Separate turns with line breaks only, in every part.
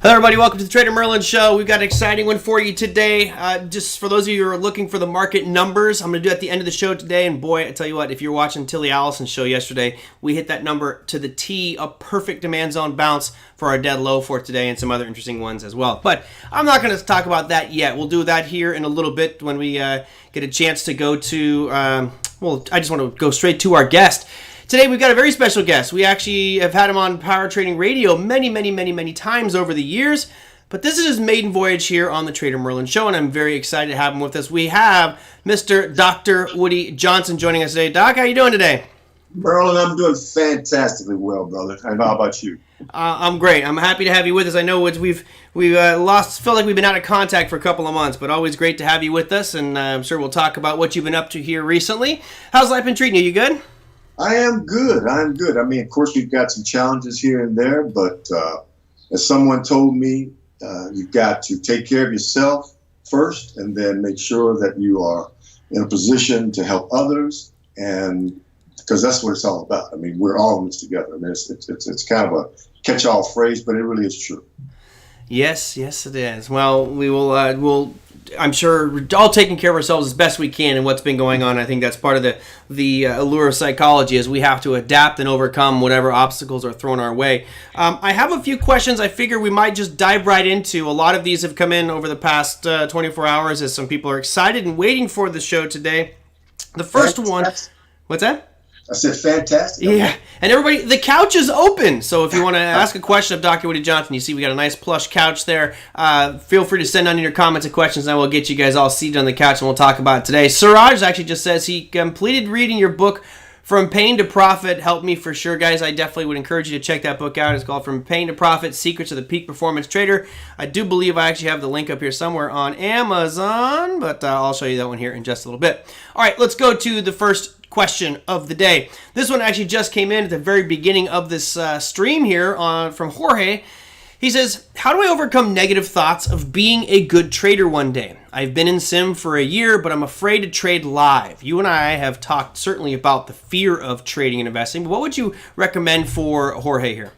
Hello everybody, welcome to the Trader Merlin Show. We've got an exciting one for you today. Just for those of you who are looking for the market numbers, I'm going to do it at the end of the show today. And boy, I tell you what, if you're watching Tilly Allison's show yesterday, we hit that number to the T, a perfect demand zone bounce for our dead low for today and some other interesting ones as well. But I'm not going to talk about that yet. We'll do that here in a little bit when we get a chance to go to, I just want to go straight to our guest. Today we've got a very special guest. We actually have had him on Power Trading Radio many times over the years, but this is his maiden voyage here on the Trader Merlin Show, and I'm very excited to have him with us. We have Mr. Dr. Woody Johnson joining us today. Doc, how you doing today?
Merlin, I'm doing fantastically well, brother. And how about you?
I'm great. I'm happy to have you with us. I know we've felt like we've been out of contact for a couple of months, but always great to have you with us, and I'm sure we'll talk about what you've been up to here recently. How's life been treating you? You good?
I am good. I mean, of course, we've got some challenges here and there, but as someone told me, you've got to take care of yourself first and then make sure that you are in a position to help others, and because that's what it's all about. I mean, we're all in this together. I mean, it's kind of a catch-all phrase, but it really is true.
Yes, it is. Well, we'll I'm sure we're all taking care of ourselves as best we can in what's been going on. I think that's part of the allure of psychology, is we have to adapt and overcome whatever obstacles are thrown our way. I have a few questions I figure we might just dive right into. A lot of these have come in over the past 24 hours as some people are excited and waiting for the show today. The first one... What's that?
I said fantastic.
Yeah, and everybody, the couch is open. So if you want to ask a question of Dr. Woody Johnson, you see we got a nice plush couch there. Feel free to send on your comments and questions, and we'll get you guys all seated on the couch, and we'll talk about it today. Siraj actually just says he completed reading your book, From Pain to Profit. Helped me for sure, guys. I definitely would encourage you to check that book out. It's called From Pain to Profit, Secrets of the Peak Performance Trader. I do believe I actually have the link up here somewhere on Amazon, but I'll show you that one here in just a little bit. All right, let's go to the first question of the day. This one actually just came in at the very beginning of this stream here from Jorge. He says, how do I overcome negative thoughts of being a good trader one day? I've been in sim for a year, but I'm afraid to trade live. You and I have talked certainly about the fear of trading and investing, but what would you recommend for Jorge here?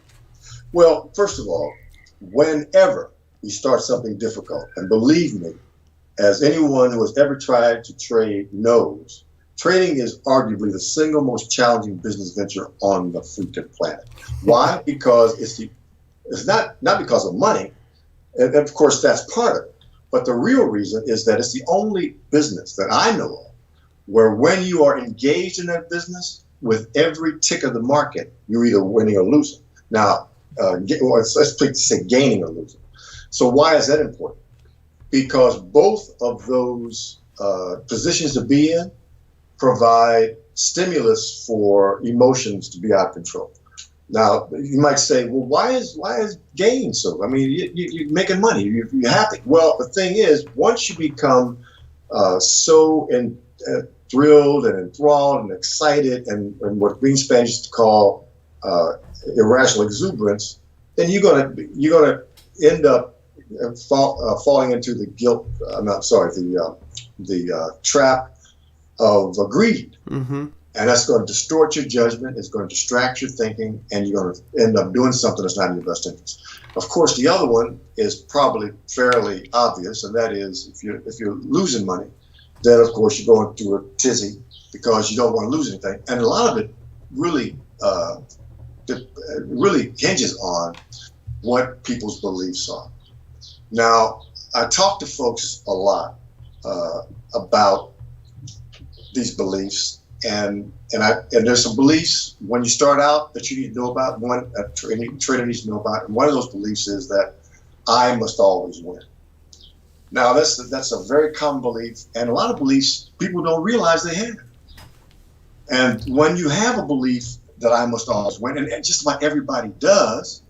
Well, first of all, whenever you start something difficult, and believe me, as anyone who has ever tried to trade knows, trading is arguably the single most challenging business venture on the freaking planet. Why? Because it's not because of money, and of course that's part of it, but the real reason is that it's the only business that I know of where when you are engaged in that business, with every tick of the market, you're either winning or losing. Now, let's say gaining or losing. So why is that important? Because both of those positions to be in provide stimulus for emotions to be out of control. Now, you might say, well, why is gain so? I mean, you're making money, you're happy. Well, the thing is, once you become so thrilled and enthralled and excited and what Greenspan used to call irrational exuberance, then you're gonna end up falling into the trap of greed. Mm-hmm. And that's going to distort your judgment, it's going to distract your thinking, and you're going to end up doing something that's not in your best interest. Of course, the other one is probably fairly obvious, and that is if you're losing money, then of course you're going through a tizzy because you don't want to lose anything. And a lot of it really hinges on what people's beliefs are. Now, I talk to folks a lot about these beliefs, and there's some beliefs when you start out that you need to know about. One a trader needs to know about, and one of those beliefs is that I must always win. Now that's a very common belief, and a lot of beliefs people don't realize they have. And when you have a belief that I must always win, and just about everybody does,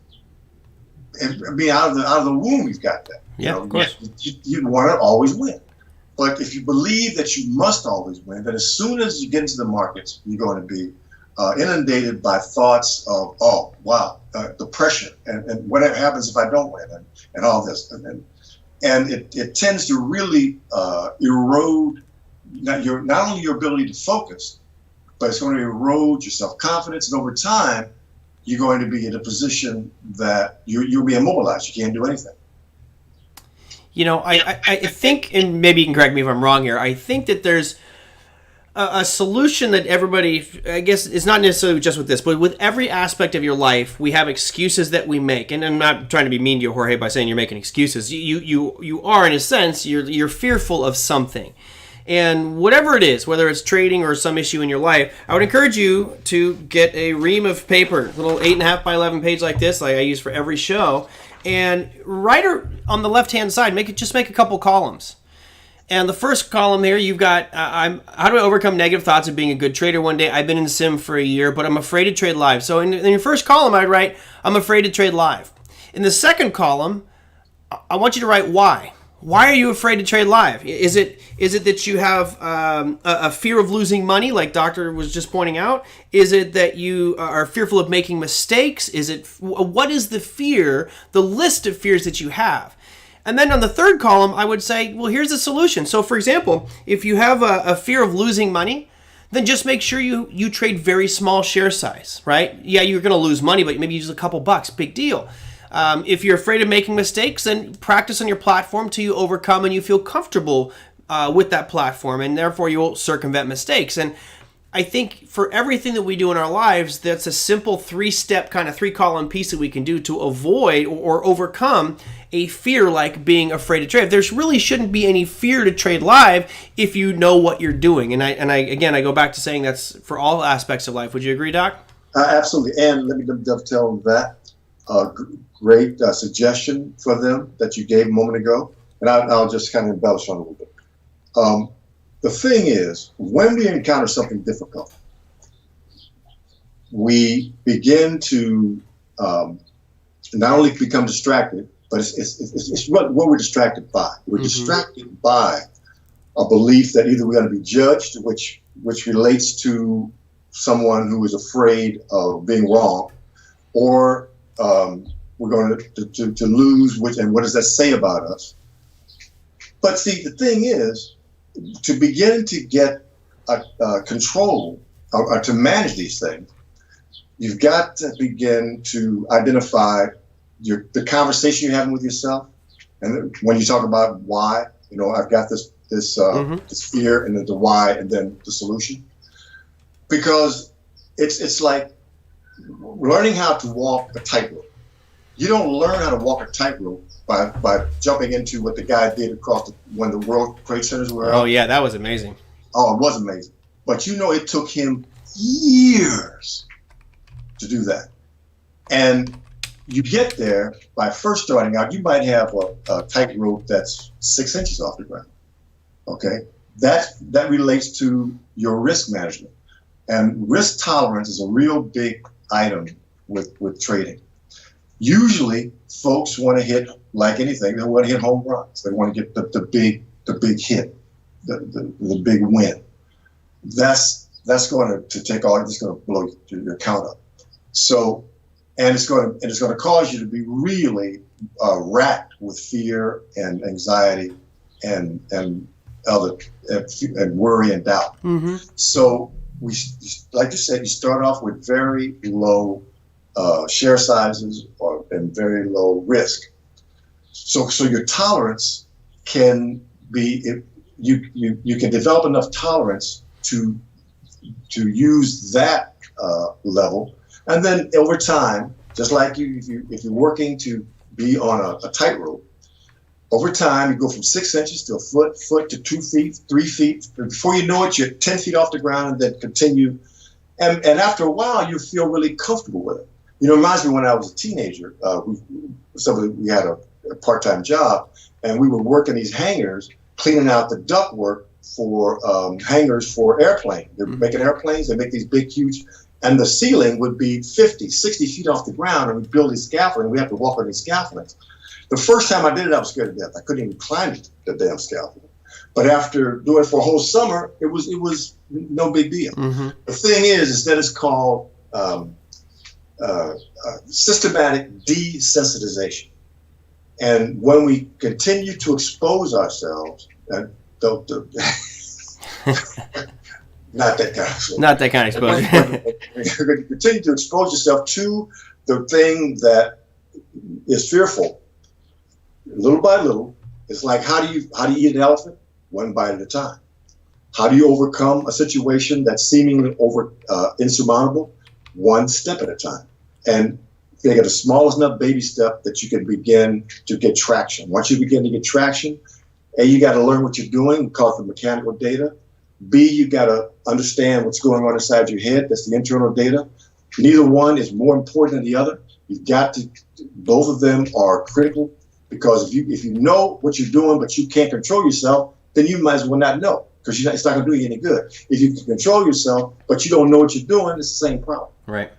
and I mean out of the womb we've got that.
Yeah, of course.
You want to always win. But if you believe that you must always win, then as soon as you get into the markets, you're going to be inundated by thoughts of, oh, wow, the pressure, and what happens if I don't win, and all this. And it tends to really erode not only your ability to focus, but it's going to erode your self-confidence. And over time, you're going to be in a position that you'll be immobilized. You can't do anything.
You know, I think, and maybe you can correct me if I'm wrong here, I think that there's a solution that everybody, I guess, is not necessarily just with this, but with every aspect of your life, we have excuses that we make. And I'm not trying to be mean to you, Jorge, by saying you're making excuses. You are, in a sense, you're fearful of something. And whatever it is, whether it's trading or some issue in your life, I would encourage you to get a ream of paper, a little 8.5 by 11 page like this, like I use for every show, and right on the left-hand side, make a couple columns. And the first column here, you've got, how do I overcome negative thoughts of being a good trader one day? I've been in sim for a year, but I'm afraid to trade live. So in your first column, I'd write, I'm afraid to trade live. In the second column, I want you to write why. Why are you afraid to trade live? Is it that you have a fear of losing money, like Doctor was just pointing out? Is it that you are fearful of making mistakes? What is the fear, the list of fears that you have? And then on the third column, I would say, well, here's the solution. So, for example, if you have a fear of losing money, then just make sure you trade very small share size, right? Yeah, you're going to lose money, but maybe use a couple bucks. Big deal. If you're afraid of making mistakes, then practice on your platform till you overcome and you feel comfortable with that platform, and therefore you'll circumvent mistakes. And I think for everything that we do in our lives, that's a simple 3-step kind of 3-column piece that we can do to avoid or overcome a fear like being afraid to trade. There really shouldn't be any fear to trade live if you know what you're doing. And I go back to saying that's for all aspects of life. Would you agree, Doc?
Absolutely. And let me dovetail that. Great suggestion for them that you gave a moment ago. And I'll just kind of embellish on it a little bit. The thing is, when we encounter something difficult, we begin to not only become distracted, but it's what we're distracted by. We're distracted by a belief that either we're going to be judged, which relates to someone who is afraid of being wrong, or we're going to lose, and what does that say about us? But see, the thing is, to begin to get control or to manage these things, you've got to begin to identify the conversation you're having with yourself. And when you talk about why, I've got this fear, and then the why, and then the solution. Because it's like learning how to walk a tightrope. You don't learn how to walk a tightrope by jumping into what the guy did when the World Trade Centers were out.
Oh, yeah, that was amazing.
Oh, it was amazing. But it took him years to do that. And you get there by first starting out, you might have a tightrope that's 6 inches off the ground. Okay? That relates to your risk management. And risk tolerance is a real big item with trading. Usually, folks want to hit, like anything, they want to hit home runs. They want to get the big hit, the big win. That's going to take all. It's going to blow your account up. So, and it's going to cause you to be really racked with fear and anxiety and worry and doubt. Mm-hmm. So we, like you said, you start off with very low share sizes and very low risk. So your tolerance can be, you can develop enough tolerance to use that level, and then over time, just like if you're working to be on a tightrope, over time you go from 6 inches to a foot to 2 feet, 3 feet. Before you know it, you're 10 feet off the ground, and then continue. And after a while, you feel really comfortable with it. It reminds me when I was a teenager. We had a part-time job, and we were working these hangars, cleaning out the ductwork for hangars for airplanes. They're making airplanes. They make these big, huge, and the ceiling would be 50, 60 feet off the ground, and we build these scaffolding, and we have to walk on these scaffoldings. The first time I did it, I was scared to death. I couldn't even climb the damn scaffolding. But after doing it for a whole summer, it was no big deal. Mm-hmm. The thing is that it's called systematic desensitization. And when we continue to expose ourselves, and not that kind of exposure.
Not that kind of exposure.
You're going to continue to expose yourself to the thing that is fearful, little by little. It's like, how do you eat an elephant? One bite at a time. How do you overcome a situation that's seemingly insurmountable? One step at a time. And you get the smallest enough baby step that you can begin to get traction. Once you begin to get traction, A, you got to learn what you're doing. We call it the mechanical data. B, you got to understand what's going on inside your head. That's the internal data. Neither one is more important than the other. You've got to, both of them are critical, because if you know what you're doing but you can't control yourself, then you might as well not know, because it's not going to do you any good. If you can control yourself but you don't know what you're doing, it's the same problem.
Right.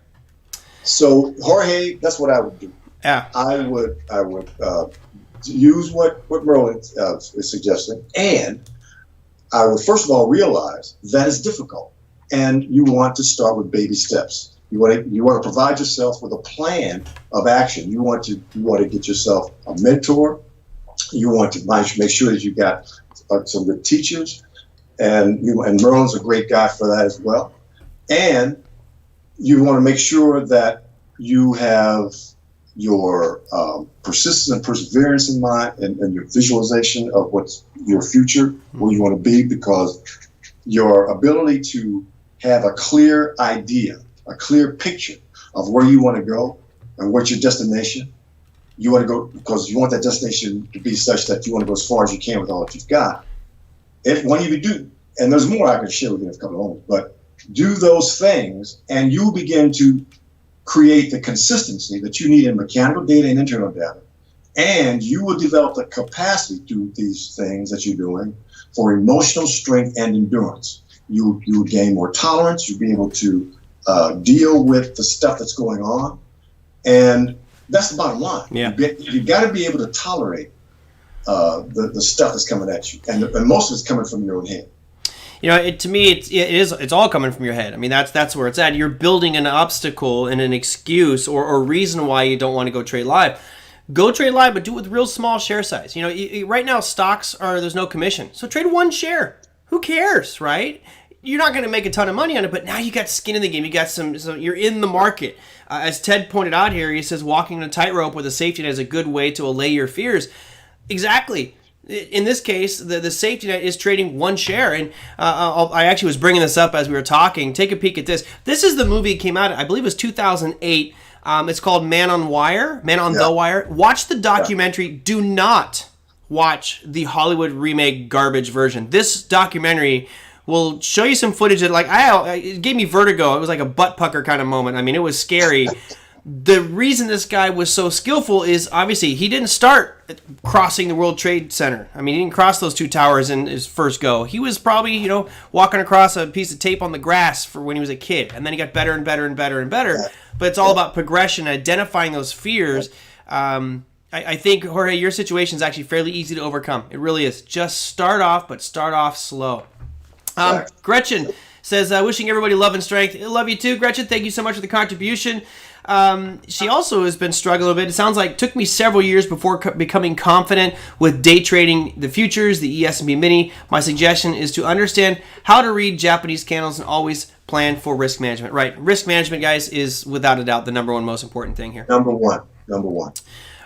So Jorge, that's what I would do.
Yeah.
I would use what Merlin is suggesting, and I would first of all realize that it's difficult, and you want to start with baby steps. You want to provide yourself with a plan of action. You want to get yourself a mentor. You want to make sure that you got some good teachers, and Merlin's a great guy for that as well. And you want to make sure that you have your persistence and perseverance in mind, and your visualization of what's your future, where you want to be, because your ability to have a clear idea, a clear picture of where you want to go and what's your destination. You want to go because you want that destination to be such that you want to go as far as you can with all that you've got. When you do, and there's more I can share with you in a couple of moments, but do those things and you begin to create the consistency that you need in mechanical data and internal data. And you will develop the capacity to do these things that you're doing for emotional strength and endurance. You will gain more tolerance. You'll be able to deal with the stuff that's going on. And that's the bottom line.
Yeah.
You've got to be able to tolerate the stuff that's coming at you. And most of it's coming from your own head.
You know, to me, it's all coming from your head. I mean, that's where it's at. You're building an obstacle and an excuse or reason why you don't want to go trade live. Go trade live, but do it with real small share size. You know, right now stocks there's no commission, so trade one share. Who cares, right? You're not going to make a ton of money on it, but now you got skin in the game. You got some you're in the market. As Ted pointed out here, he says walking on a tightrope with a safety net is a good way to allay your fears. Exactly. In this case, the safety net is trading one share. And I actually was bringing this up as we were talking. Take a peek at this. This is the movie that came out, I believe it was 2008. It's called Man on the Wire. Watch the documentary. Do not watch the Hollywood remake garbage version. This documentary will show you some footage that, it gave me vertigo. It was like a butt pucker kind of moment. I mean, it was scary. The reason this guy was so skillful is obviously he didn't start crossing the World Trade Center. I mean, he didn't cross those two towers in his first go. He was probably, walking across a piece of tape on the grass for when he was a kid. And then he got better and better and better and better. But it's all about progression, identifying those fears. I think, Jorge, your situation is actually fairly easy to overcome. It really is. Just start off slow. Gretchen says, wishing everybody love and strength. I love you too, Gretchen. Thank you so much for the contribution. She also has been struggling a bit. It sounds like it took me several years before becoming confident with day trading the futures, the ES&P Mini. My suggestion is to understand how to read Japanese candles and always plan for risk management. Right. Risk management, guys, is without a doubt the number one most important thing here.
Number one.
All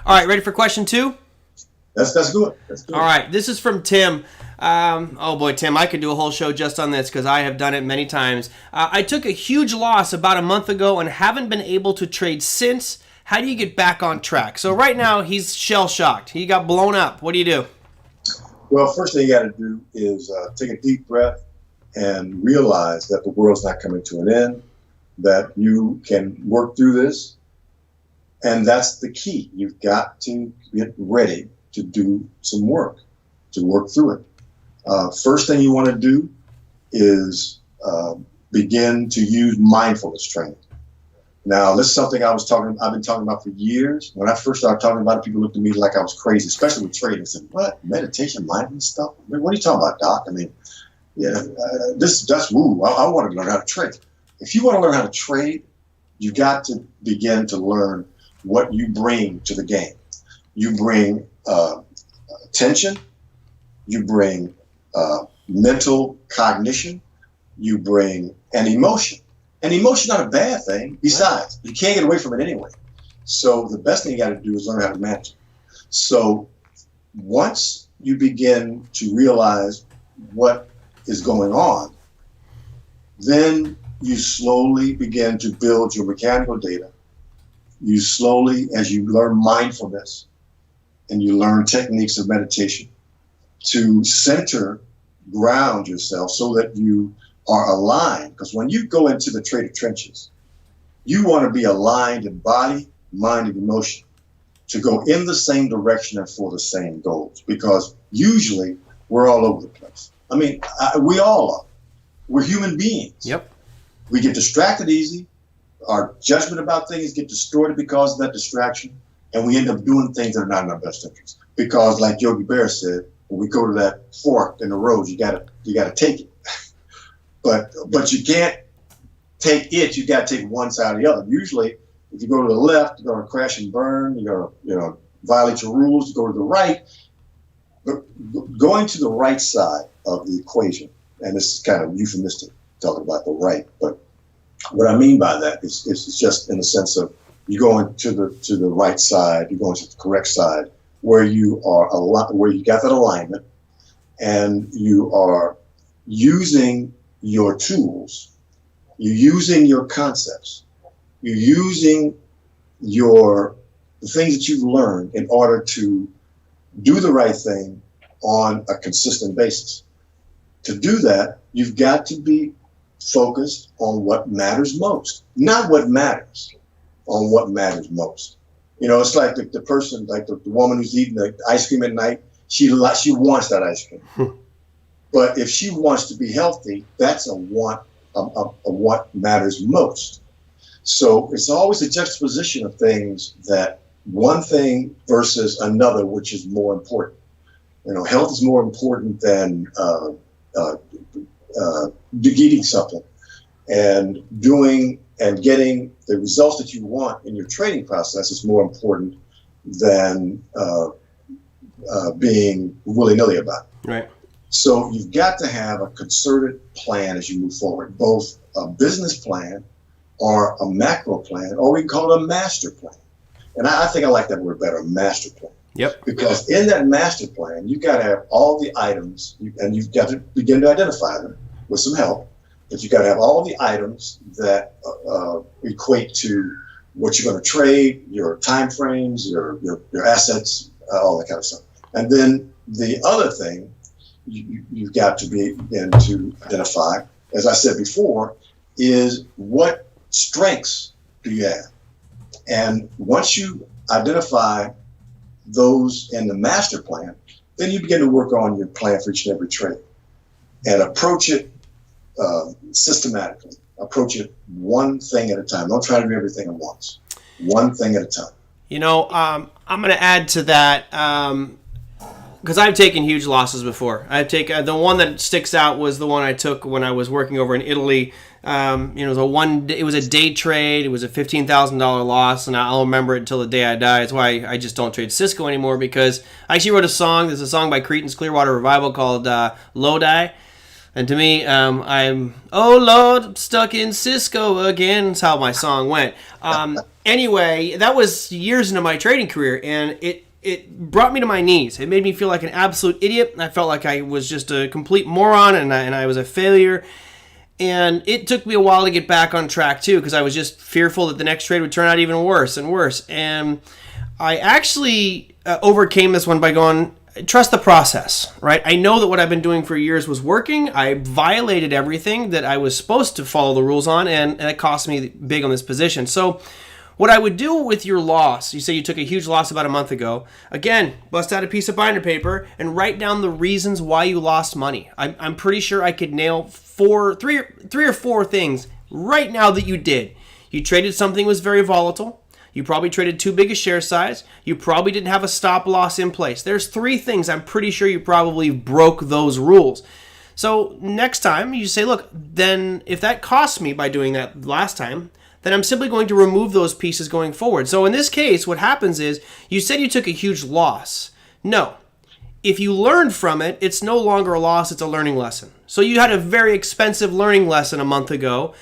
right. Ready for question 2?
That's good.
All right. This is from Tim. Oh boy, Tim, I could do a whole show just on this because I have done it many times. I took a huge loss about a month ago and haven't been able to trade since. How do you get back on track? So right now he's shell-shocked. He got blown up. What do you do?
Well, first thing you got to do is take a deep breath and realize that the world's not coming to an end, that you can work through this. And that's the key. You've got to get ready to do some work, to work through it. First thing you want to do is begin to use mindfulness training. Now, this is something I've been talking about for years. When I first started talking about it, people looked at me like I was crazy, especially with trading. They said, "What? Meditation, mindfulness stuff? I mean, what are you talking about, Doc?" I mean, that's woo. I want to learn how to trade. If you want to learn how to trade, you got to begin to learn what you bring to the game. You bring attention, you bring mental cognition, you bring an emotion. And emotion not a bad thing. Besides, you can't get away from it anyway. So the best thing you got to do is learn how to manage it. So once you begin to realize what is going on, then you slowly begin to build your mechanical data. You slowly, as you learn mindfulness and you learn techniques of meditation, to center, ground yourself so that you are aligned. Because when you go into the trader trenches, you want to be aligned in body, mind, and emotion to go in the same direction and for the same goals. Because usually we're all over the place. I mean, we all are. We're human beings.
Yep.
We get distracted easy. Our judgment about things get distorted because of that distraction. And we end up doing things that are not in our best interest. Because like Yogi Berra said, when we go to that fork in the road, you gotta take it. But you can't take it, you gotta take one side or the other. Usually, if you go to the left, you're gonna crash and burn, you're gonna violate your rules. You go to the right, but going to the right side of the equation, and this is kind of euphemistic, talking about the right, but what I mean by that is it's just in the sense of you're going to the right side, you're going to the correct side, where you are where you got that alignment, and you are using your tools, you're using your concepts, you're using the things that you've learned in order to do the right thing on a consistent basis. To do that, you've got to be focused on what matters most, not what matters, on what matters most. You know, it's like the person, like the woman who's eating the ice cream at night, she wants that ice cream. But if she wants to be healthy, that's a want matters most. So it's always a juxtaposition of things, that one thing versus another, which is more important. You know, health is more important than eating something, and doing and getting the results that you want in your trading process is more important than being willy-nilly about it.
Right.
So you've got to have a concerted plan as you move forward, both a business plan or a macro plan, or we can call it a master plan. And I think I like that word better, a master plan.
Yep.
Because in that master plan, you've got to have all the items, and you've got to begin to identify them with some help, but you've got to have all the items that equate to what you're going to trade, your time frames, your assets, all that kind of stuff. And then the other thing you've got to begin to identify, as I said before, is what strengths do you have? And once you identify those in the master plan, then you begin to work on your plan for each and every trade and approach it systematically. Approach it one thing at a time. Don't try to do everything at once. One thing at a time.
You know, I'm going to add to that because I've taken huge losses before. The one that sticks out was the one I took when I was working over in Italy. It was a day trade. It was a $15,000 loss, and I'll remember it until the day I die. That's why I just don't trade Cisco anymore, because I actually wrote a song. There's a song by Creedence Clearwater Revival called Lodi. And to me, oh Lord, I'm stuck in Cisco again. That's how my song went. Anyway, that was years into my trading career, and it brought me to my knees. It made me feel like an absolute idiot. I felt like I was just a complete moron, and I was a failure. And it took me a while to get back on track, too, because I was just fearful that the next trade would turn out even worse and worse. And I actually overcame this one by going, trust the process, right? I know that what I've been doing for years was working. I violated everything that I was supposed to follow the rules on, and it cost me big on this position. So what I would do with your loss, you say you took a huge loss about a month ago, again, bust out a piece of binder paper and write down the reasons why you lost money. I'm pretty sure I could nail three or four things right now that you did. You traded something that was very volatile. You probably traded too big a share size. You probably didn't have a stop loss in place. There's three things I'm pretty sure you probably broke those rules. So next time you say, look, then if that cost me by doing that last time, then I'm simply going to remove those pieces going forward. So in this case, what happens is, you said you took a huge loss. No. If you learned from it, it's no longer a loss, it's a learning lesson. So you had a very expensive learning lesson a month ago.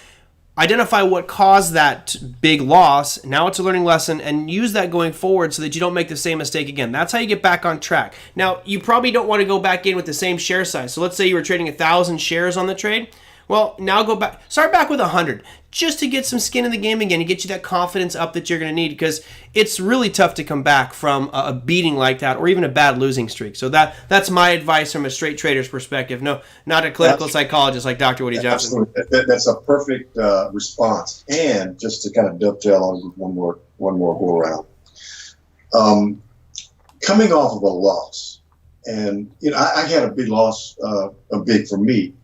Identify what caused that big loss. Now it's a learning lesson, and use that going forward so that you don't make the same mistake again. That's how you get back on track. Now, you probably don't want to go back in with the same share size. So let's say you were trading 1,000 shares on the trade. Well, now start back with 100, just to get some skin in the game again and get you that confidence up that you're going to need, because it's really tough to come back from a beating like that, or even a bad losing streak. So that's my advice from a straight trader's perspective. No, not a clinical psychologist like Dr. Woody Johnson.
Absolutely. That's a perfect response. And just to kind of dovetail on one more go around, coming off of a loss, and I had a big loss, for me.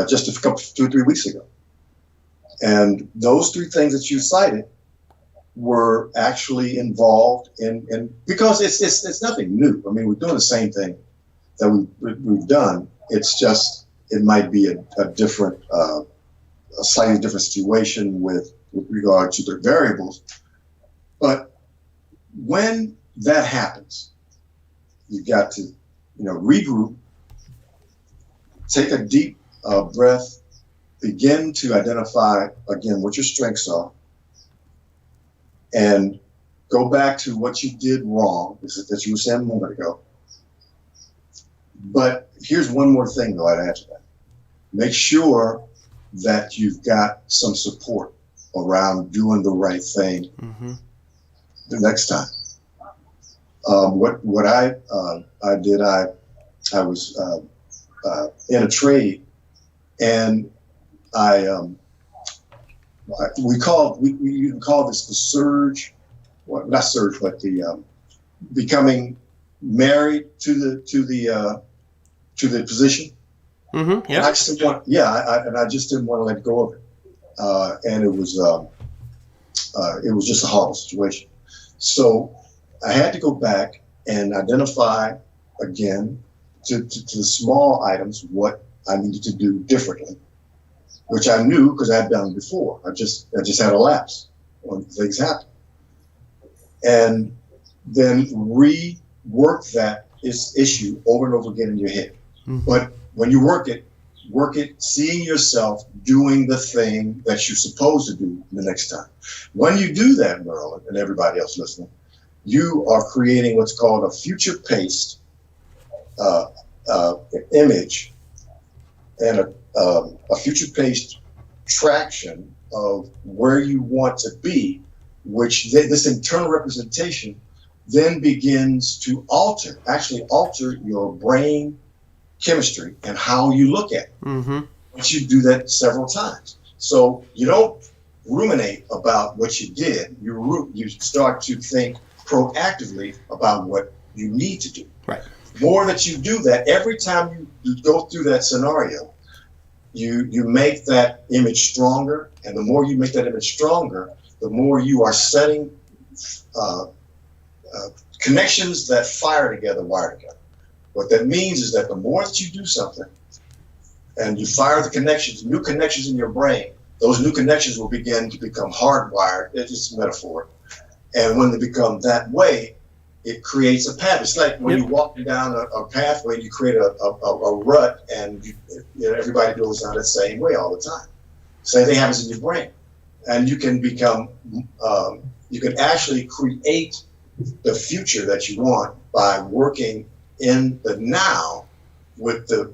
Just 2 or 3 weeks ago. And those 3 things that you cited were actually involved in because it's nothing new. I mean, we're doing the same thing that we've done. It's just, it might be a different, a slightly different situation with regard to the variables. But when that happens, you've got to, regroup, take a deep breath, begin to identify again what your strengths are, and go back to what you did wrong, that you were saying a moment ago. But here's one more thing though I'd add to that. Make sure that you've got some support around doing the right thing the next time. What I did, I was in a trade. And we can call this the surge, well, not surge, but the becoming married to the position.
Mm-hmm. Yeah.
I just didn't want, I just didn't want to let go of it, and it was just a horrible situation. So I had to go back and identify again to the small items what I needed to do differently, which I knew because I had done before. I just had a lapse when things happen, and then rework that issue over and over again in your head. Mm-hmm. But when you work it, seeing yourself doing the thing that you're supposed to do the next time. When you do that, Merlin, and everybody else listening, you are creating what's called a future-paced image and a future-paced traction of where you want to be, which this internal representation then begins to alter your brain chemistry and how you look at it. Mm-hmm. Once you do that several times. So you don't ruminate about what you did. You start to think proactively about what you need to do.
Right.
The more that you do that, every time you go through that scenario, you make that image stronger, and the more you make that image stronger, the more you are setting connections that fire together, wire together. What that means is that the more that you do something and you fire the connections, new connections in your brain, those new connections will begin to become hardwired. It's just a metaphor. And when they become that way, it creates a path. It's like when you walk down a pathway, you create a rut, and everybody goes down the same way all the time. Same thing happens in your brain. And you can become, you can actually create the future that you want by working in the now with the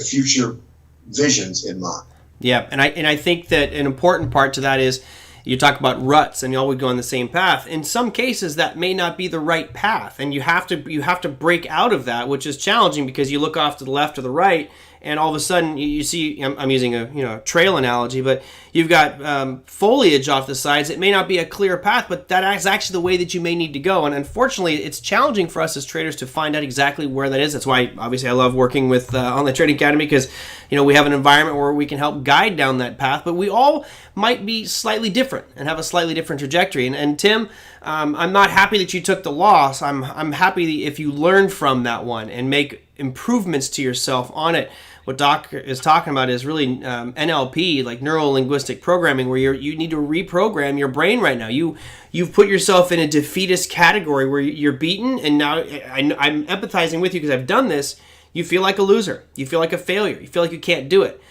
future visions in mind.
Yeah, and I think that an important part to that is you talk about ruts and you always go on the same path. In some cases, that may not be the right path, and you have to break out of that, which is challenging because you look off to the left or the right, and all of a sudden you see, I'm using a trail analogy, but you've got foliage off the sides. It may not be a clear path, but that is actually the way that you may need to go. And unfortunately, it's challenging for us as traders to find out exactly where that is. That's why, obviously, I love working with Online Trading Academy, because we have an environment where we can help guide down that path. But we all might be slightly different and have a slightly different trajectory. And Tim, I'm not happy that you took the loss. I'm happy if you learn from that one and make improvements to yourself on it. what Doc is talking about is really NLP, like neuro linguistic programming, where you need to reprogram your brain right now. You've put yourself in a defeatist category where you're beaten, and now I'm empathizing with you because I've done this. You feel like a loser. You feel like a failure. You feel like you can't do it.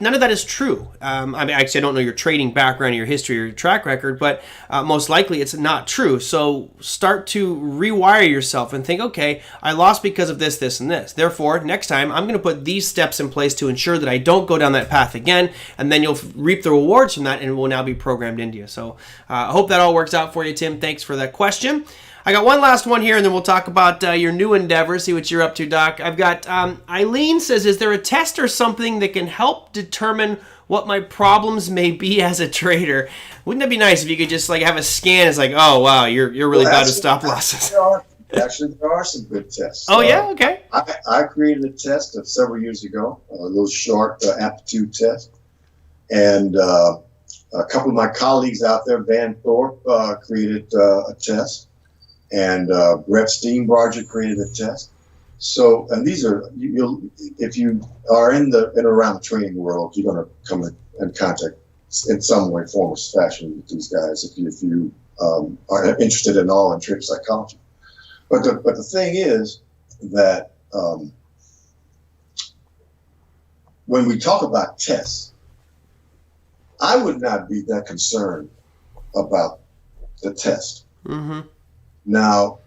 None of that is true. I mean, actually, I don't know your trading background, your history, or your track record, but most likely it's not true. So start to rewire yourself and think, okay, I lost because of this, this, and this. Therefore, next time I'm going to put these steps in place to ensure that I don't go down that path again, and then you'll reap the rewards from that, and it will now be programmed into you. So I hope that all works out for you, Tim. Thanks for that question. I got one last one here, and then we'll talk about your new endeavor, see what you're up to, Doc. I've got Eileen says, is there a test or something that can help determine what my problems may be as a trader? Wouldn't that be nice if you could just like have a scan? It's like, oh, wow, you're really bad with stop losses.
There are some good tests.
Oh, yeah? Okay.
I created a test several years ago, a little short aptitude test. And a couple of my colleagues out there, Van Thorpe, created a test. And Brett Steenbarger created a test. So, and these are, if you are in and around the trading world, you're going to come in contact in some way, form, or fashion with these guys if you are interested at all in trade psychology. But the thing is that when we talk about tests, I would not be that concerned about the test. Mm-hmm. Now,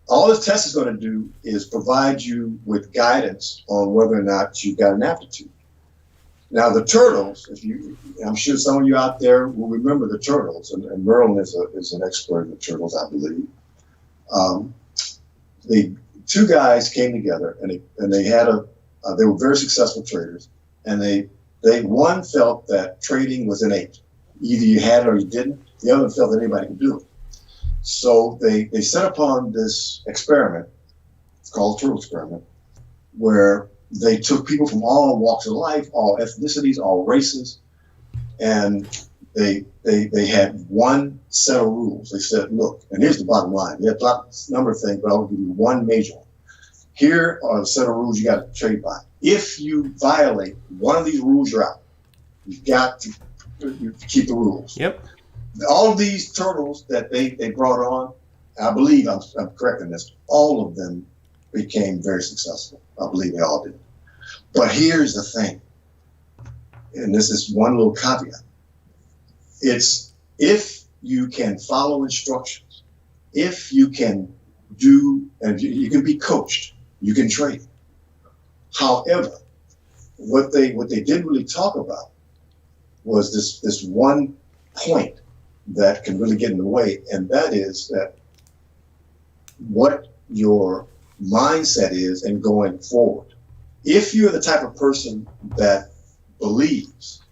all this test is going to do is provide you with guidance on whether or not you've got an aptitude. Now, the turtles, I'm sure some of you out there will remember the turtles, and Merlin is an expert in the turtles, I believe. The two guys came together, and they had they were very successful traders, and one felt that trading was innate. Either you had it or you didn't. The other felt that anybody could do it. So they set upon this experiment, it's called the turtle experiment, where they took people from all walks of life, all ethnicities, all races, and they had one set of rules. They said, look, and here's the bottom line. You have a number of things, but I'll give you one major one. Here are a set of rules you got to trade by. If you violate one of these rules, you're out. You've got to keep the rules.
Yep.
All of these turtles that they brought on, I believe I'm correct in this, all of them became very successful. I believe they all did. But here's the thing, and this is one little caveat. It's if you can follow instructions, if you can do, and you can be coached, you can trade. However, what they didn't really talk about was this one point that can really get in the way, and that is that what your mindset is and going forward. If you're the type of person that believes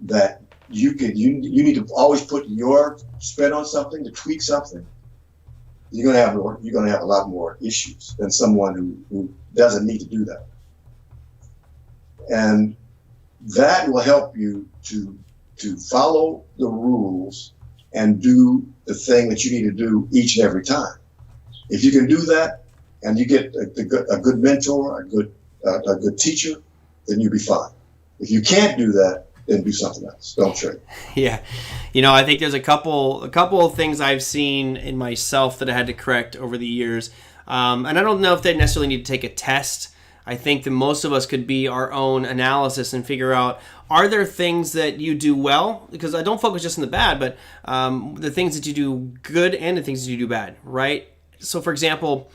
that you need to always put your spin on something, to tweak something, you're gonna have a lot more issues than someone who doesn't need to do that. And that will help you to follow the rules and do the thing that you need to do each and every time. If you can do that and you get a good mentor, a good teacher, then you'll be fine. If you can't do that, then do something else. Don't trade.
Yeah. I think there's a couple of things I've seen in myself that I had to correct over the years. And I don't know if they necessarily need to take a test. I think that most of us could be our own analysis and figure out, are there things that you do well? Because I don't focus just on the bad, but the things that you do good and the things that you do bad, right? So, for example,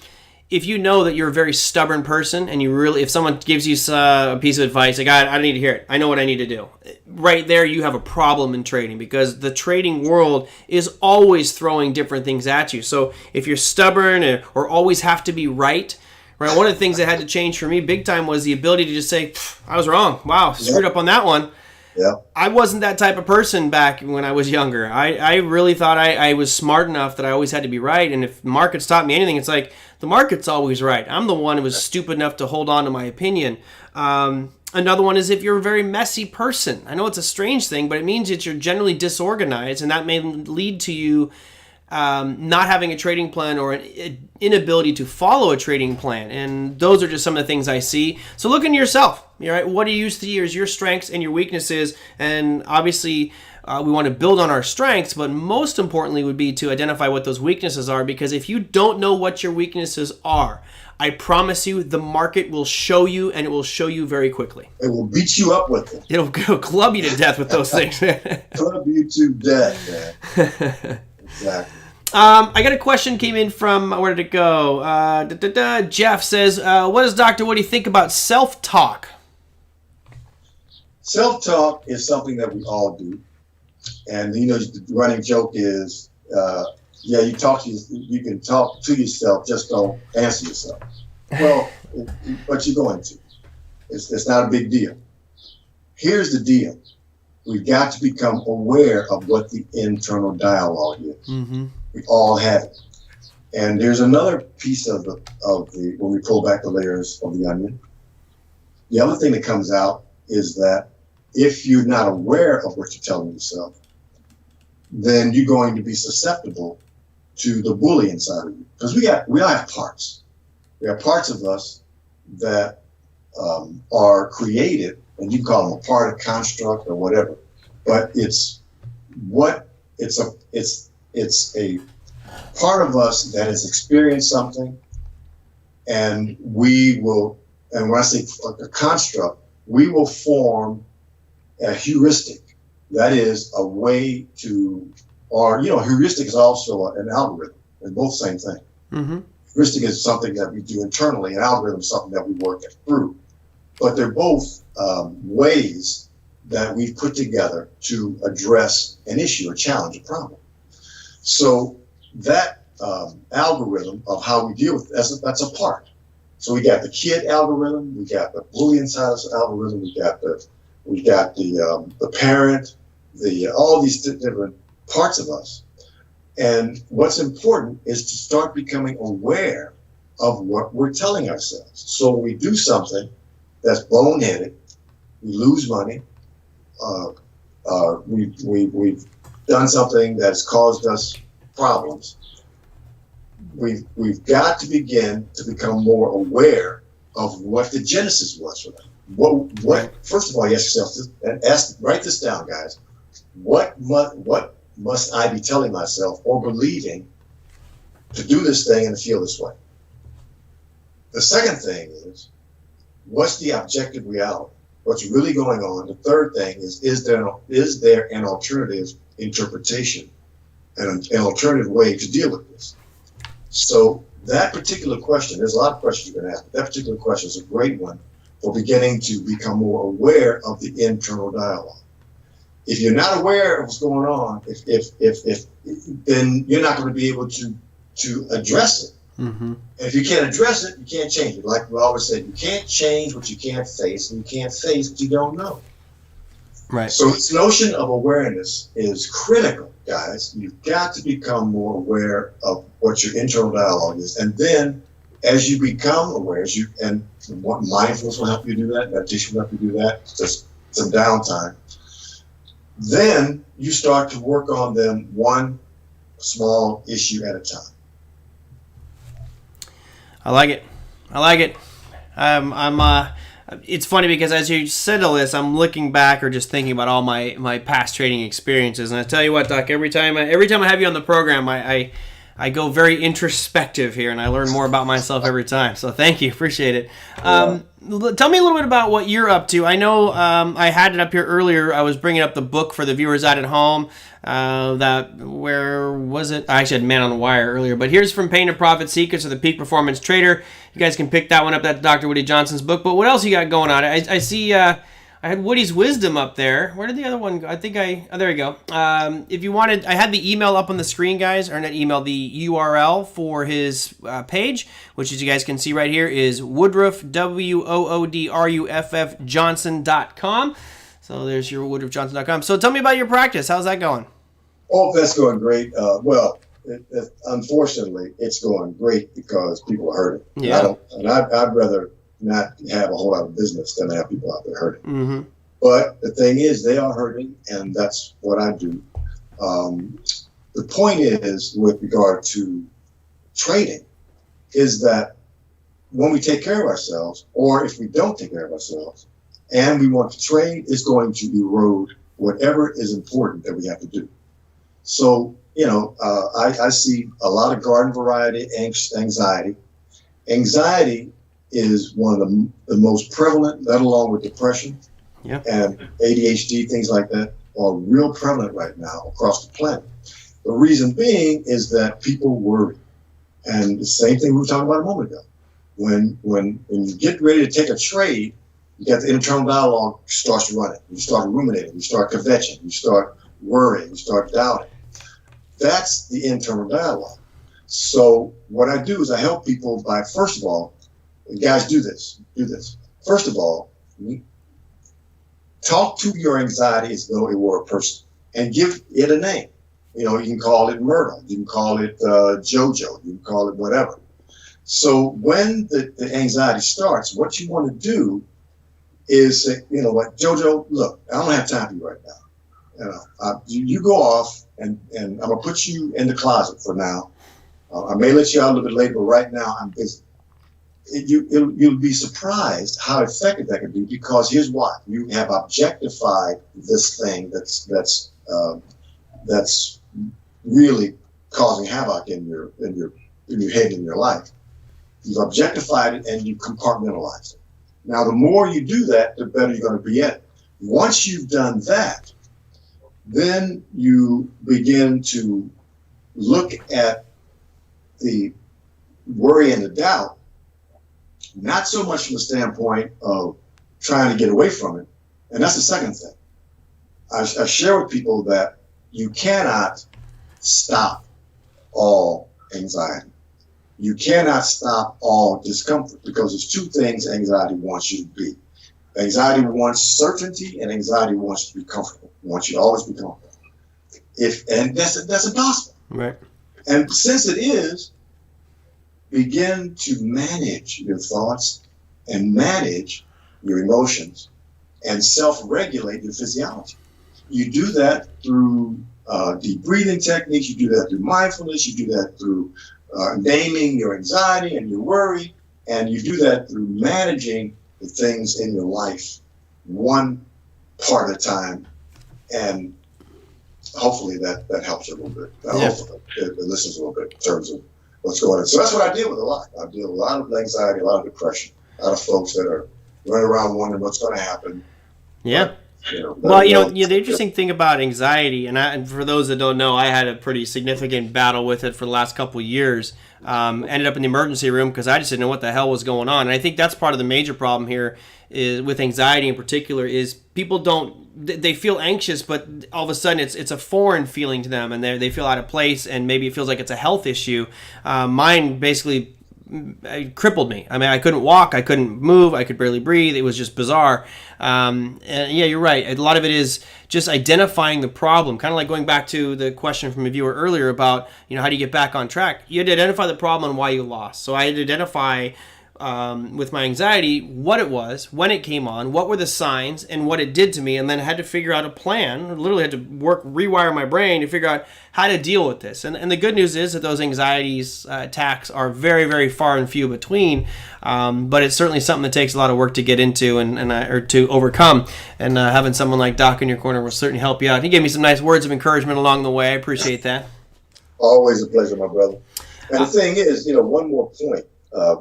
if you know that you're a very stubborn person and if someone gives you a piece of advice, like, I don't need to hear it. I know what I need to do. Right there, you have a problem in trading because the trading world is always throwing different things at you. So if you're stubborn or always have to be right, one of the things that had to change for me big time was the ability to just say, I was wrong. Wow, screwed up on that one.
Yeah.
I wasn't that type of person back when I was younger. I really thought I was smart enough that I always had to be right. And if markets taught me anything, it's like the market's always right. I'm the one who was stupid enough to hold on to my opinion. Another one is if you're a very messy person. I know it's a strange thing, but it means that you're generally disorganized, and that may lead to you not having a trading plan or an inability to follow a trading plan. And those are just some of the things I see. So look into yourself. All right, what do you see as your strengths and your weaknesses? And obviously, we want to build on our strengths, but most importantly would be to identify what those weaknesses are, because if you don't know what your weaknesses are, I promise you the market will show you, and it will show you very quickly.
It will beat you up with it.
It'll club you to death with those things.
Club you to death, man. Exactly.
I got a question came in from, where did it go? Jeff says, what does Dr. Woody think about self-talk?
Self-talk is something that we all do. And, the running joke is, you can talk to yourself, just don't answer yourself. Well, but you're going to. It's not a big deal. Here's the deal. We've got to become aware of what the internal dialogue is. Mm-hmm. We all have it. And there's another piece of the when we pull back the layers of the onion. The other thing that comes out is that if you're not aware of what you're telling yourself, then you're going to be susceptible to the bully inside of you. Because we all have parts. We have parts of us that are created, and you call them a part, a construct, or whatever. But it's a part of us that has experienced something, and we will, and when I say a construct, we will form a heuristic. That is a way to, or, heuristic is also an algorithm, and both the same thing. Mm-hmm. Heuristic is something that we do internally, and algorithm is something that we work through. But they're both ways that we've put together to address an issue, a challenge, a problem. So that algorithm of how we deal with it, that's a part. So we got the kid algorithm, we got the bully inside us algorithm, we got the parent, all these different parts of us. And what's important is to start becoming aware of what we're telling ourselves. So when we do something that's boneheaded, we lose money, we've done something that's caused us problems, we've got to begin to become more aware of what the genesis was for that. What? First of all, you ask yourself, write this down, guys. What must I be telling myself or believing to do this thing and to feel this way? The second thing is, what's the objective reality? What's really going on? The third thing is there an alternative interpretation and an alternative way to deal with this? So that particular question, there's a lot of questions you can ask, but that particular question is a great one for beginning to become more aware of the internal dialogue. If you're not aware of what's going on, then you're not going to be able to address it. Mm-hmm. And if you can't address it, you can't change it. Like we always say, you can't change what you can't face, and you can't face what you don't know. Right. So this notion of awareness is critical, guys. You've got to become more aware of what your internal dialogue is. And then as you become aware, and mindfulness will help you do that, meditation will help you do that, just some downtime, then you start to work on them one small issue at a time.
I like it. It's funny because as you said all this, I'm looking back or just thinking about all my past trading experiences, and I tell you what, Doc, every time I have you on the program, I go very introspective here, and I learn more about myself every time. So thank you, appreciate it. Tell me a little bit about what you're up to. I know I had it up here earlier. I was bringing up the book for the viewers out at home. Where was it? I actually had Man on the Wire earlier, but here's From Pain to Profit: Secrets of the Peak Performance Trader. You guys can pick that one up. That's Dr. Woody Johnson's book. But what else you got going on? I see. I had Woody's Wisdom up there. Where did the other one go? I think there we go. If you wanted, I had the email up on the screen, guys, or not email, the URL for his page, which as you guys can see right here is Woodruff, WOODRUFF Johnson.com. So there's your WoodruffJohnson.com. So tell me about your practice. How's that going?
Oh, that's going great. Unfortunately, it's going great because people are hurting. Yeah. I'd rather not have a whole lot of business than have people out there hurting. Mm-hmm. But the thing is, they are hurting, and that's what I do. The point is, with regard to trading, is that when we take care of ourselves, or if we don't take care of ourselves, and we want to train, it's going to erode whatever is important that we have to do. So, I see a lot of garden variety anxiety. Anxiety is one of the most prevalent, let alone with depression and ADHD, things like that, are real prevalent right now across the planet. The reason being is that people worry. And the same thing we were talking about a moment ago. When you get ready to take a trade, you got the internal dialogue starts running. You start ruminating. You start kvetching. You start worrying. You start doubting. That's the internal dialogue. So what I do is I help people by, first of all, guys, do this. First of all, talk to your anxiety as though it were a person and give it a name. You can call it Myrtle. You can call it JoJo. You can call it whatever. So when the anxiety starts, what you want to do is say, you know what, JoJo, look, I don't have time for you right now. You go off, and I'm going to put you in the closet for now. I may let you out a little bit later, but right now I'm busy. You'll be surprised how effective that can be, because here's why. You have objectified this thing that's really causing havoc in your head, in your life. You've objectified it and you compartmentalized it. Now, the more you do that, the better you're going to be at it. Once you've done that, then you begin to look at the worry and the doubt, not so much from the standpoint of trying to get away from it. And that's the second thing. I share with people that you cannot stop all anxiety. You cannot stop all discomfort, because there's two things anxiety wants you to be. Anxiety wants certainty, and anxiety wants you to be comfortable. It wants you to always be comfortable. And that's impossible.
Right.
And since it is, begin to manage your thoughts and manage your emotions and self-regulate your physiology. You do that through deep breathing techniques. You do that through mindfulness. You do that through naming your anxiety and your worry. And you do that through managing the things in your life one part at a time. And hopefully that helps you a little bit. Hopefully it listens a little bit in terms of what's going on. So that's what I deal with a lot. I deal with a lot of anxiety, a lot of depression, a lot of folks that are running around wondering what's going to happen.
Yeah. The interesting thing about anxiety, and for those that don't know, I had a pretty significant battle with it for the last couple of years. Ended up in the emergency room because I just didn't know what the hell was going on. And I think that's part of the major problem here is with anxiety in particular is people they feel anxious, but all of a sudden it's a foreign feeling to them, and they feel out of place, and maybe it feels like it's a health issue. Mine basically it crippled me. I mean, I couldn't walk, I couldn't move, I could barely breathe. It was just bizarre. And yeah, you're right. A lot of it is just identifying the problem. Kind of like going back to the question from a viewer earlier about, how do you get back on track? You had to identify the problem and why you lost. So I had to identify with my anxiety what it was, when it came on, what were the signs, and what it did to me, and then I had to figure out a plan. Literally had to rewire my brain to figure out how to deal with this. And the good news is that those anxieties attacks are very, very far and few between, but it's certainly something that takes a lot of work to get into or to overcome. And having someone like Doc in your corner will certainly help you out. He gave me some nice words of encouragement along the way. I appreciate that.
Always a pleasure, my brother. And the thing is, one more point.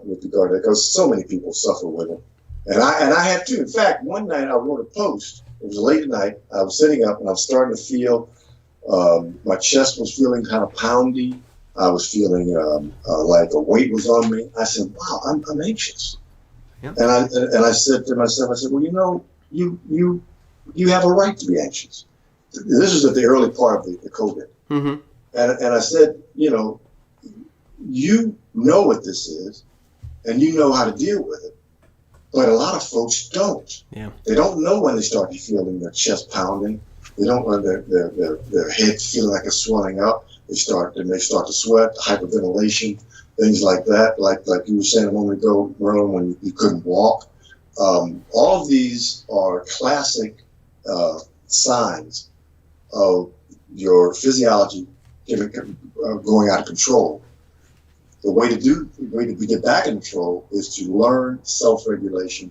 With regard to that, because so many people suffer with it, and I have too. In fact, one night I wrote a post. It was late at night. I was sitting up and I was starting to feel my chest was feeling kind of poundy. I was feeling like a weight was on me. I said, "Wow, I'm anxious." Yeah. And I said to myself, well, you have a right to be anxious. This is at the early part of the COVID,
mm-hmm.
and I said, you know what this is, and you know how to deal with it. But a lot of folks don't.
Yeah.
They don't know when they start feeling their chest pounding. They don't know their head feeling like it's swelling up. They start to sweat, hyperventilation, things like that. Like you were saying a moment ago, Merlin, when you couldn't walk. All of these are classic signs of your physiology going out of control. The way to get back in control is to learn self-regulation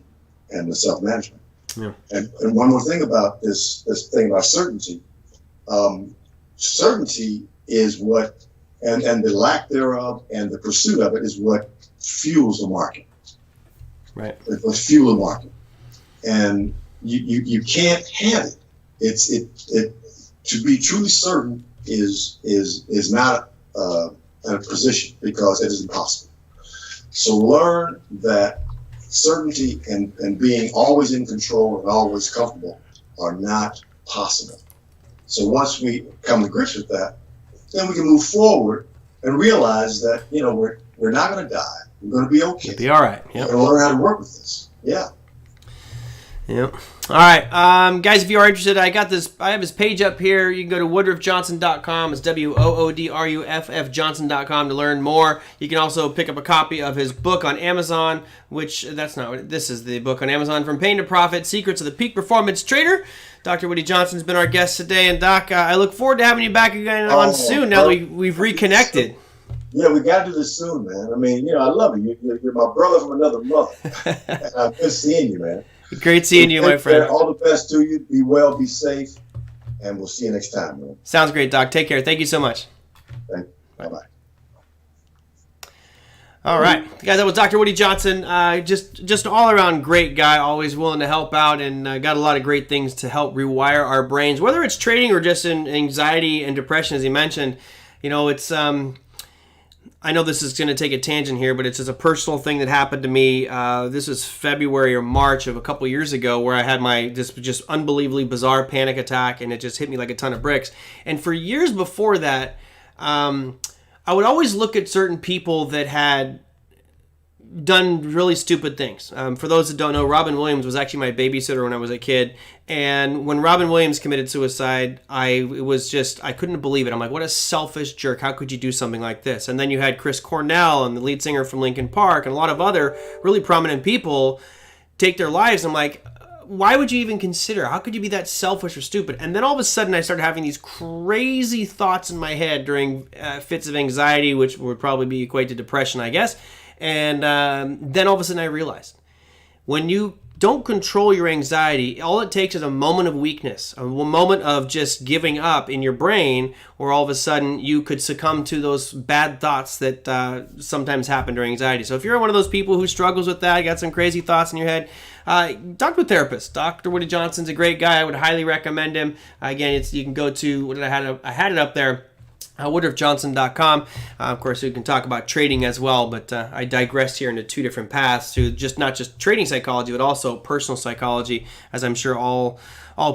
and the self-management.
Yeah.
And one more thing about this thing about certainty. Certainty is what, and the lack thereof and the pursuit of it is what fuels the market.
Right.
It fuels the market. And you can't have it. It to be truly certain is not a position, because it is impossible. So learn that certainty and being always in control and always comfortable are not possible. So once we come to grips with that, then we can move forward and realize that, we're not going to die. We're going to be okay.
You'll be all right. Yep.
We're going to learn how to work with this. Yeah.
Yep. All right, guys, if you are interested, I have his page up here. You can go to woodruffjohnson.com. It's WOODRUFF Johnson.com to learn more. You can also pick up a copy of his book on Amazon, which this is the book on Amazon, From Pain to Profit, Secrets of the Peak Performance Trader. Dr. Woody Johnson's been our guest today. And Doc, I look forward to having you back again on soon now that we've reconnected.
Yeah, we got to do this soon, man. I mean, I love you. You're my brother from another mother. And I'm good seeing you, man.
Great seeing you, my friend.
All the best to you. Be well, be safe, and we'll see you next time, man.
Sounds great, Doc. Take care. Thank you so much.
Thank you. Bye-bye.
All right, guys, that was Dr. Woody Johnson. Just an all-around great guy, always willing to help out, and got a lot of great things to help rewire our brains, whether it's trading or just in anxiety and depression, as he mentioned. It's I know this is going to take a tangent here, but it's just a personal thing that happened to me. This was February or March of a couple years ago, where I had this just unbelievably bizarre panic attack, and it just hit me like a ton of bricks. And for years before that, I would always look at certain people that had done really stupid things. For those that don't know, Robin Williams was actually my babysitter when I was a kid. And when Robin Williams committed suicide, I couldn't believe it. I'm like, what a selfish jerk. How could you do something like this? And then you had Chris Cornell and the lead singer from Linkin Park and a lot of other really prominent people take their lives. I'm like, why would you even consider? How could you be that selfish or stupid? And then all of a sudden I started having these crazy thoughts in my head during fits of anxiety, which would probably be equated to depression, I guess. And then all of a sudden I realized, when you don't control your anxiety, all it takes is a moment of weakness, a moment of just giving up in your brain, where all of a sudden you could succumb to those bad thoughts that sometimes happen during anxiety. So if you're one of those people who struggles with that, got some crazy thoughts in your head, talk to a therapist. Dr. Woody Johnson's a great guy. I would highly recommend him. Again, you can go to, I had it up there, woodruffjohnson.com. Of course, we can talk about trading as well, but I digress here into two different paths, to not just trading psychology, but also personal psychology, as I'm sure all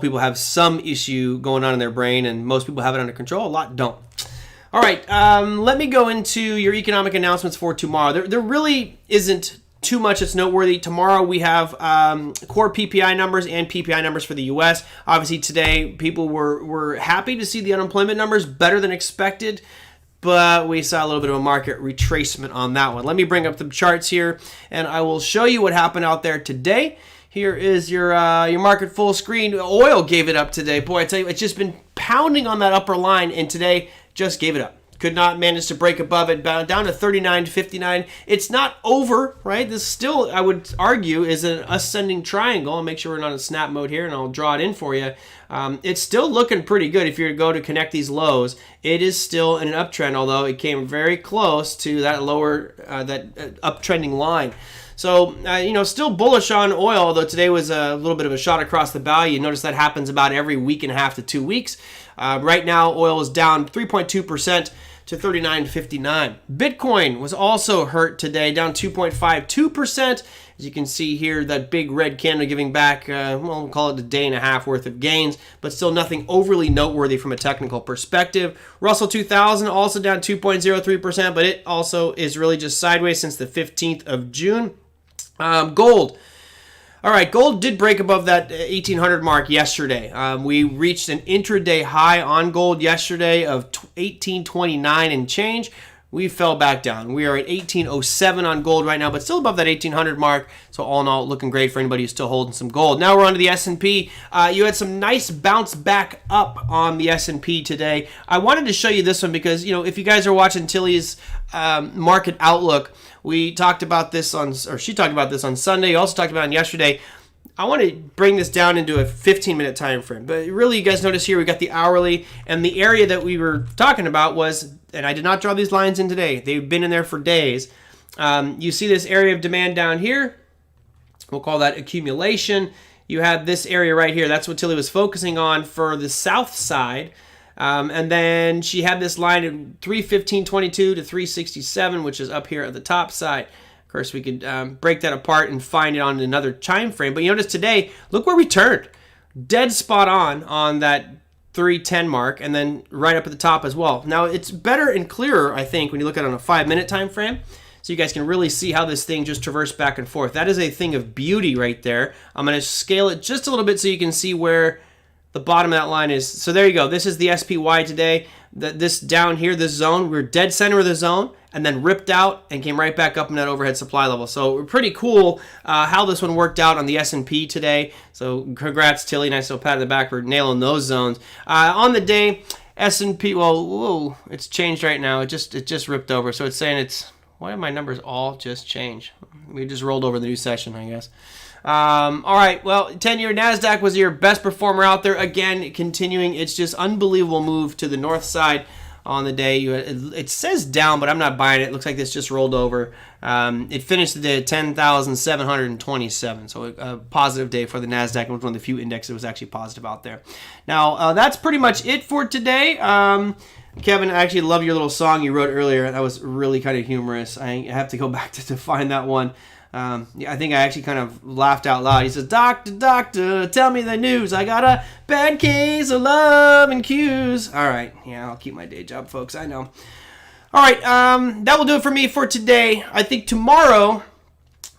people have some issue going on in their brain, and most people have it under control. A lot don't. All right, let me go into your economic announcements for tomorrow. There really isn't too much that's noteworthy. Tomorrow we have core PPI numbers and PPI numbers for the U.S. Obviously today people were happy to see the unemployment numbers better than expected, but we saw a little bit of a market retracement on that one. Let me bring up the charts here, and I will show you what happened out there today. Here is your market full screen. Oil gave it up today. Boy, I tell you, it's just been pounding on that upper line, and today just gave it up. Could not manage to break above it, down to 39.59. It's not over, right? This still, I would argue, is an ascending triangle. I'll make sure we're not in snap mode here, and I'll draw it in for you. It's still looking pretty good. If you go to connect these lows, it is still in an uptrend, although it came very close to that lower, uptrending line. So, still bullish on oil, although today was a little bit of a shot across the bow. You notice that happens about every week and a half to 2 weeks. Right now, oil is down 3.2% to 39.59. Bitcoin was also hurt today, down 2.52%. As you can see here, that big red candle giving back, we'll call it a day and a half worth of gains, but still nothing overly noteworthy from a technical perspective. Russell 2000 also down 2.03%, but it also is really just sideways since the 15th of June. Gold. All right, gold did break above that 1800 mark yesterday. We reached an intraday high on gold yesterday of 1829 and change. We fell back down. We are at 1807 on gold right now, but still above that 1800 mark. So all in all, looking great for anybody who's still holding some gold. Now we're on to the S&P. You had some nice bounce back up on the S&P today. I wanted to show you this one because, if you guys are watching Tilly's market outlook, we talked about this she talked about this on Sunday. You also talked about it yesterday. I want to bring this down into a 15-minute time frame. But really, you guys notice here we got the hourly, and the area that we were talking about was, and I did not draw these lines in today. They've been in there for days. You see this area of demand down here. We'll call that accumulation. You have this area right here. That's what Tilly was focusing on for the south side. And then she had this line at 315.22 to 367, which is up here at the top side. Of course, we could break that apart and find it on another time frame. But you notice today, look where we turned. Dead spot on that 310 mark, and then right up at the top as well. Now, it's better and clearer, I think, when you look at it on a 5-minute time frame. So you guys can really see how this thing just traversed back and forth. That is a thing of beauty right there. I'm going to scale it just a little bit so you can see where the bottom of that line is. So there you go. This is the SPY today. This down here, this zone, we're dead center of the zone, and then ripped out and came right back up in that overhead supply level. So pretty cool how this one worked out on the S&P today. So congrats, Tilly. Nice little pat on the back for nailing those zones. On the day, S&P, well, whoa, it's changed right now. It just ripped over. So it's saying it's, why did my numbers all just change? We just rolled over the new session, I guess. All right, well, 10-year NASDAQ was your best performer out there. Again, continuing its just unbelievable move to the north side on the day. It says down, but I'm not buying it. It looks like this just rolled over. It finished the day at 10,727, so a positive day for the NASDAQ. It was one of the few indexes that was actually positive out there. Now, that's pretty much it for today. Kevin, I actually love your little song you wrote earlier. That was really kind of humorous. I have to go back to find that one. I think I actually kind of laughed out loud. He says, "Doctor, doctor, tell me the news. I got a bad case of love and cues." All right. Yeah, I'll keep my day job, folks. I know. All right. That will do it for me for today. I think tomorrow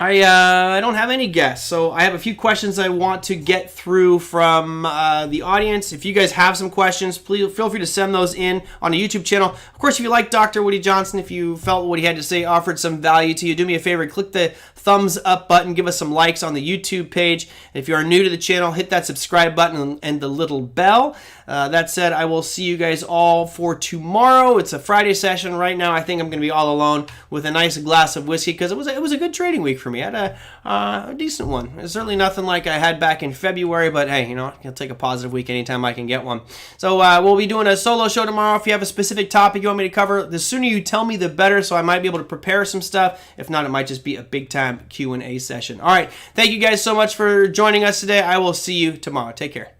I don't have any guests, so I have a few questions I want to get through from the audience. If you guys have some questions, please feel free to send those in on the YouTube channel. Of course, if you like Dr. Woody Johnson, if you felt what he had to say offered some value to you, do me a favor, click the thumbs up button, give us some likes on the YouTube page. And if you are new to the channel, hit that subscribe button and the little bell. That said, I will see you guys all for tomorrow. It's a Friday session right now. I think I'm going to be all alone with a nice glass of whiskey because it was a good trading week for me. I had a decent one. It's certainly nothing like I had back in February, but hey, I'll take a positive week anytime I can get one. So we'll be doing a solo show tomorrow. If you have a specific topic you want me to cover, the sooner you tell me, the better, so I might be able to prepare some stuff. If not, it might just be a big-time Q&A session. All right, thank you guys so much for joining us today. I will see you tomorrow. Take care.